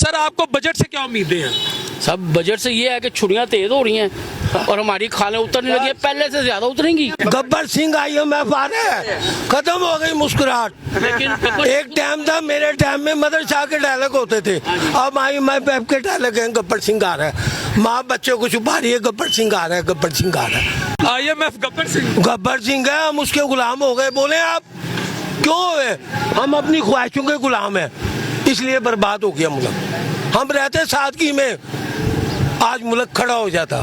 Sir आपको budget से क्या उम्मीदें हैं? सब बजट से ये है कि छुट्टियां तेज हो रही हैं और हमारी खाने उतरने लगी है, पहले से ज्यादा उतरेंगी। गब्बर सिंह IMF आ रहे हैं, खत्म हो गई मुस्कुराहट। लेकिन एक टाइम था, मेरे टाइम में मदर शाह के डायलॉग होते थे, अब IMF के डायलॉग हैं। गब्बर सिंह आ रहा है, माँ बच्चों को छुपा रही है, गब्बर सिंह आ रहा है, गब्बर सिंह आ रहा है। IMF गब्बर सिंह? गब्बर सिंह है, हम उसके गुलाम हो गए। बोले आप क्यों हुए? हम अपनी ख्वाहिशों के गुलाम हैं, इसलिए बर्बाद हो गया मुल्क। हम रहते सादगी में, आज मुल्क खड़ा हो जाता।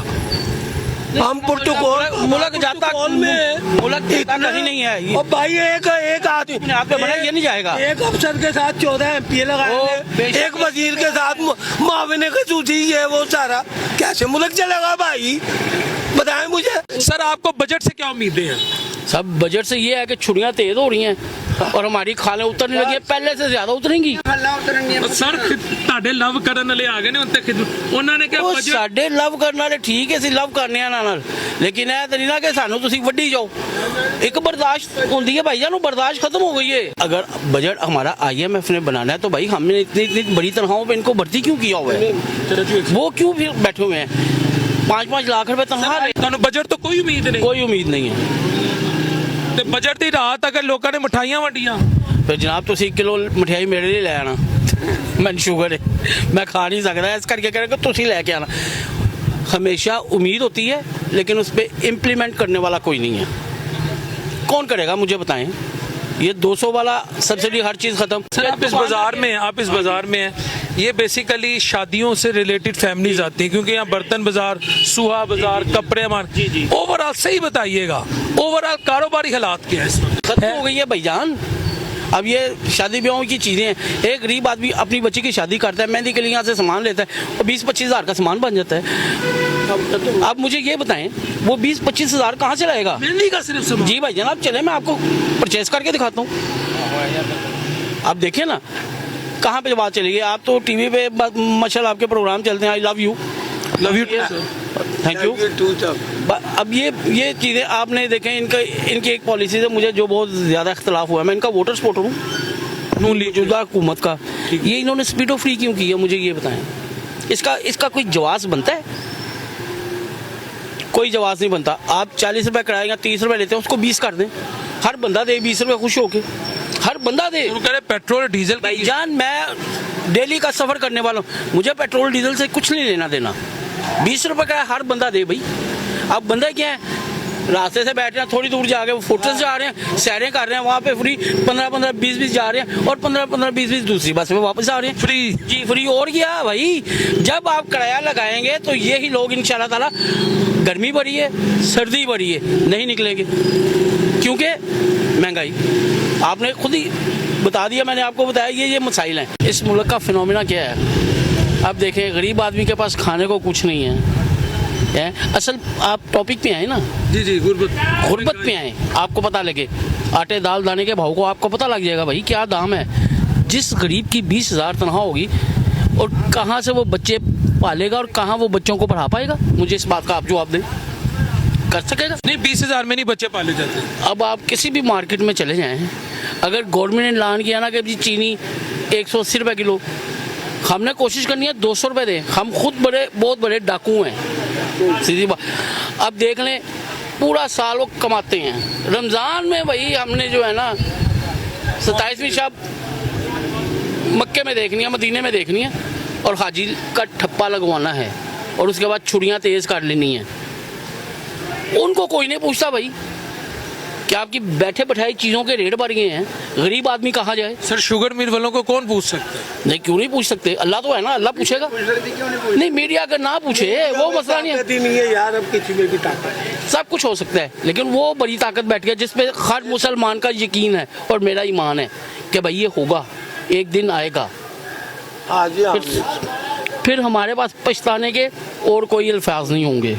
हम पुर्तगाल मुल्क जाता में मुल्क जाता कहीं नहीं है ये। और भाई एक आदमी आप पे बना ये नहीं जाएगा। एक अफसर के साथ 14 MP लगाए, एक वजीर के साथ मुआविने की सूची है, वो सारा कैसे मुल्क चलेगा भाई? बताएं मुझे। सर आपको बजट से क्या उम्मीदें हैं? सब बजट से ये है कि छुट्टियां तेज हो रही हैं और हमारी खाने उतरने लगी है, पहले से ज्यादा उतरेंगी। सर ਤੁਹਾਡੇ ਲਵ ਕਰਨ ਵਾਲੇ ਆ ਗਏ ਨੇ ਉੱਤੇ ਉਹਨਾਂ ਨੇ ਕਿਹਾ ਉਹ ਬਜਟ ਸਾਡੇ ਲਵ ਕਰਨ ਵਾਲੇ ਠੀਕ ਹੈ, ਅਸੀਂ ਲਵ ਕਰਨੇ ਆ ਨਾਲ, लेकिन ਇਹ ਤਾਂ ਨਹੀਂ ਨਾ कि ਸਾਨੂੰ ਤੁਸੀਂ ਵੱਢੀ ਜਾਓ। एक बर्दाश्त होती है भाई जान, बर्दाश्त खत्म हो गई है। अगर बजट हमारा IMF ने बनाना है तो भाई हमने इतनी बड़ी तनख्वाहों पे इनको भर्ती क्यों किया हुआ है? वो क्यों फिर बैठे हुए हैं? 5-5 लाख रुपए तनख्वाह है, ਤੁਹਾਨੂੰ ਬਜਟ ਤੋਂ ਕੋਈ ਉਮੀਦ ਨਹੀਂ? कोई उम्मीद नहीं है। ਤੇ ਬਜਟ ਦੀ ਰਾਤ ਅਗਰ ਲੋਕਾਂ ਨੇ ਮਠਾਈਆਂ ਵੰਡੀਆਂ फिर जनाब तुम 1 किलो मिठाई मेरे लिए ले आना, मैंने शुगर है मैं खा नहीं सकता, इस करके कह रहे तुम लेके आना। हमेशा उम्मीद होती है लेकिन उस पर इम्प्लीमेंट करने वाला कोई नहीं है। कौन करेगा मुझे बताएं? ये 200 वाला सब्सिडी हर चीज़ खत्म। सर आप इस बाजार में हैं, ये बेसिकली शादियों से रिलेटेड फैमिलीज आती हैं, क्योंकि यहाँ बर्तन बाजार, सुहा बाजार, कपड़े जी। ओवरऑल सही बताइएगा, ओवरऑल कारोबारी हालात क्या है इस वक्त? खत्म हो गई है भाईजान। अब ये शादी ब्याहों की चीज़ें हैं, एक गरीब आदमी अपनी बच्ची की शादी करता है, मेहंदी के लिए यहाँ से सामान लेता है और 20-25 हज़ार का सामान बन जाता है। अब मुझे ये बताएं वो 20-25 हज़ार कहाँ से लाएगा? मेहंदी का सिर्फ सामान? जी भाई जनाब चले मैं आपको परचेज करके दिखाता हूँ। आप देखिए ना कहाँ पे बात चली गई। आप तो TV पे माशाल्लाह आपके प्रोग्राम चलते हैं, I love you thank you. अब ये चीज़ें आपने देखें, इनकी एक पॉलिसी से मुझे जो बहुत ज़्यादा इख्तलाफ हुआ है, मैं इनका वोटर सपोर्टर हूँ मौजूदा हुकूमत का। ये इन्होंने स्पीडो फ्री क्यों किया मुझे ये बताएं? इसका कोई जवाब बनता है? कोई जवाब नहीं बनता। आप 40 रुपये किराया 30 रुपये लेते हैं, उसको 20 कर दें, हर बंदा दे 20 रुपये खुश होके, हर बंदा दे। पेट्रोल डीजल भाईजान मैं डेली का सफ़र करने वाला हूँ, मुझे पेट्रोल डीजल से कुछ नहीं लेना देना। 20 रुपये का हर बंदा दे भाई। अब बंदा क्या है, रास्ते से बैठ रहे हैं, थोड़ी दूर जाके वो फोटोस जा रहे हैं, सैरें कर रहे हैं, वहाँ पे फ्री 15-15, 20-20 जा रहे हैं और 15-15, 20-20 दूसरी बस में वापस आ रहे हैं फ्री। जी फ्री। और क्या भाई, जब आप किराया लगाएंगे तो यही लोग इंशाल्लाह ताला, गर्मी बढ़ी है, सर्दी बढ़ी है, नहीं निकलेंगे क्योंकि महंगाई। आपने खुद ही बता दिया, मैंने आपको बताया ये मसाइल हैं। इस मुल्क का फिनोमिना क्या है? अब देखें गरीब आदमी के पास खाने को कुछ नहीं है। असल आप टॉपिक पे आए ना? जी गुर्बत पे आए, आपको पता लगे आटे दाल दाने के भाव को आपको पता लग जाएगा भाई क्या दाम है। जिस गरीब की 20,000 तनख्वाह होगी और कहाँ से वो बच्चे पालेगा और कहाँ वो बच्चों को पढ़ा पाएगा? मुझे इस बात का आप जवाब दें। कर सकेगा? नहीं, 20,000 में नहीं बच्चे पाले जाते। अब आप किसी भी मार्केट में चले जाएं, अगर गवर्नमेंट ने ऐलान किया ना कि जी चीनी 180 रुपये किलो, हमने कोशिश करनी है 200 रुपये दें। हम खुद बहुत बड़े डाकू हैं, सीधी बात। अब देख लें पूरा साल वो कमाते हैं, रमज़ान में भाई हमने जो है ना 27वीं शब मक्के में देखनी है, मदीने में देखनी है और हाजी का ठप्पा लगवाना है और उसके बाद छुट्टियाँ तेज़ कर लेनी है। उनको कोई नहीं पूछता भाई क्या आपकी बैठे बैठाई चीज़ों के रेट बढ़ गए हैं, गरीब आदमी कहाँ जाए? सर शुगर मिल वालों को कौन पूछ सकता है? नहीं क्यों नहीं पूछ सकते? अल्लाह तो है ना, अल्लाह पूछेगा। नहीं मीडिया अगर ना पूछे वो मसला नहीं है यार, अब किसी में भी ताकत सब कुछ हो सकता है, लेकिन वो बड़ी ताकत बैठ गया जिसपे हर मुसलमान का यकीन है और मेरा ईमान है कि भाई ये होगा, एक दिन आएगा। फिर हमारे पास पछताने के और कोई अल्फाज नहीं होंगे।